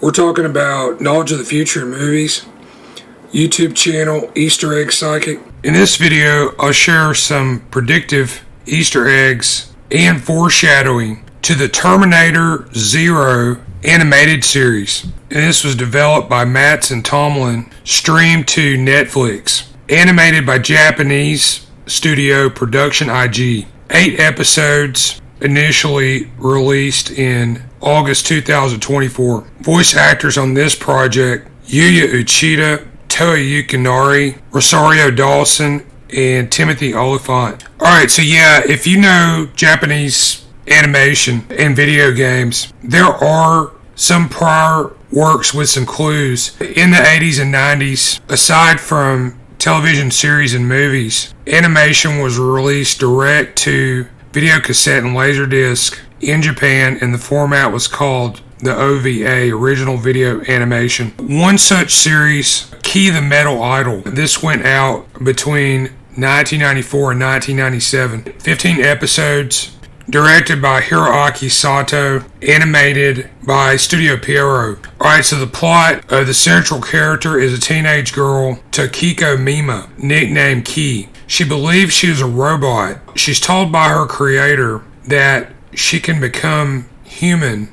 We're talking about knowledge of the future in movies, YouTube channel, Easter Egg Psychic. In this video, I'll share some predictive Easter eggs and foreshadowing to the Terminator Zero animated series. And this was developed by Matz and Tomlin, streamed to Netflix. Animated by Japanese studio Production IG. 8 episodes, initially released in August 2024. Voice actors on this project: Yuya Uchida, Toa Yukinari, Rosario Dawson, and Timothy Oliphant. Alright, so yeah, if you know Japanese animation and video games, there are some prior works with some clues. In the 80s and 90s, aside from television series and movies, animation was released direct to video cassette and laserdisc in Japan, and the format was called the OVA, Original Video Animation. One such series, Key the Metal Idol. This went out between 1994 and 1997. 15 episodes, directed by Hiroaki Sato, animated by Studio Pierrot. Alright, so the plot of the central character is a teenage girl, Tokiko Mima, nicknamed Key. She believes she is a robot. She's told by her creator that she can become human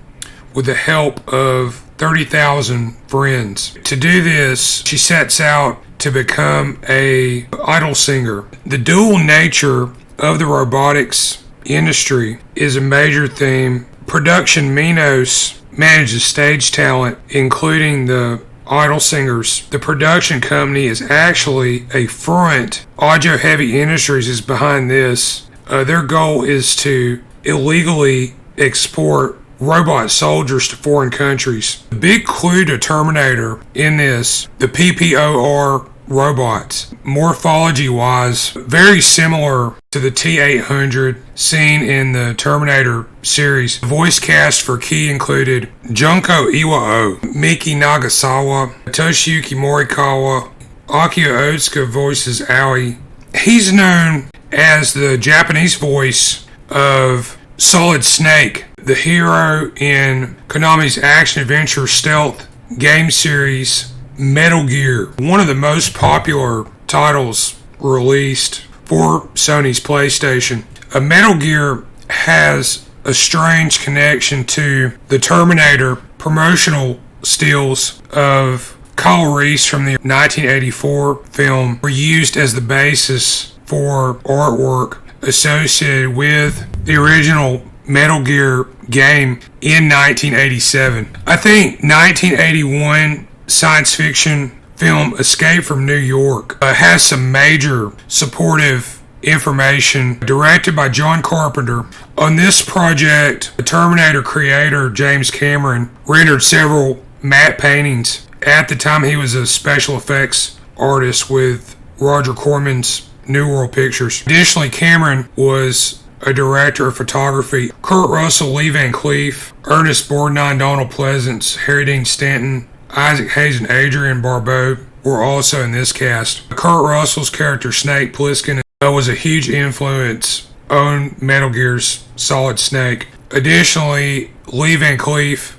with the help of 30,000 friends. To do this, she sets out to become an idol singer. The dual nature of the robotics industry is a major theme. Production Minos manages stage talent, including the idol singers. The production company is actually a front. Audio Heavy Industries is behind this. Their goal is to illegally export robot soldiers to foreign countries. The big clue to Terminator in this, the PPOR robots, morphology-wise, very similar to the T-800 seen in the Terminator series. The voice cast for Key included Junko Iwao, Miki Nagasawa, Toshiyuki Morikawa. Akio Otsuka voices Aoi. He's known as the Japanese voice of Solid Snake, the hero in Konami's action-adventure stealth game series Metal Gear, one of the most popular titles released for Sony's PlayStation. Metal Gear has a strange connection to the Terminator. Promotional stills of Kyle Reese from the 1984 film were used as the basis for artwork associated with the original Metal Gear game in 1987. I think 1981 science fiction film Escape from New York has some major supportive information. Directed by John Carpenter. On this project, the Terminator creator James Cameron rendered several matte paintings. At the time, he was a special effects artist with Roger Corman's New World Pictures. Additionally, Cameron was a director of photography. Kurt Russell, Lee Van Cleef, Ernest Borgnine, Donald Pleasance, Harry Dean Stanton, Isaac Hayes, and Adrian Barbeau were also in this cast. Kurt Russell's character Snake Plissken was a huge influence on Metal Gear's Solid Snake. Additionally, Lee Van Cleef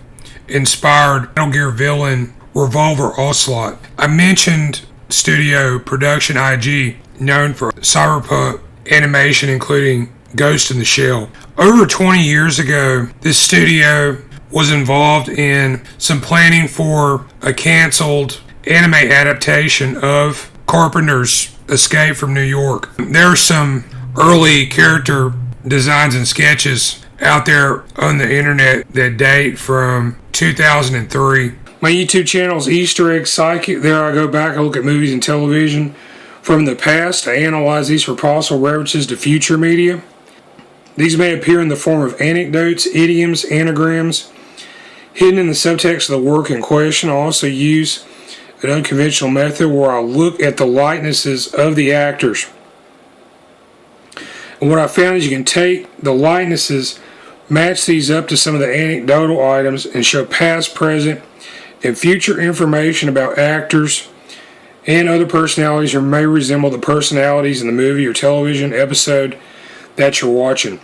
inspired Metal Gear villain Revolver Ocelot. I mentioned Studio Production IG, known for cyberpunk animation including Ghost in the Shell. Over 20 years ago, this studio was involved in some planning for a canceled anime adaptation of Carpenter's Escape from New York. There are some early character designs and sketches out there on the internet that date from 2003. My YouTube channel is Easter Egg Psychic. There I go back, I look at movies and television from the past. I analyze these for possible references to future media. These may appear in the form of anecdotes, idioms, anagrams, hidden in the subtext of the work in question. I also use an unconventional method where I look at the likenesses of the actors. And what I found is you can take the likenesses, match these up to some of the anecdotal items, and show past, present, and future information about actors and other personalities who may resemble the personalities in the movie or television episode that you're watching.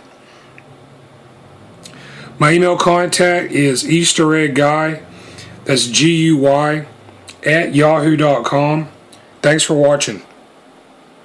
My email contact is eastereggguy, That's GUY at yahoo.com. Thanks for watching.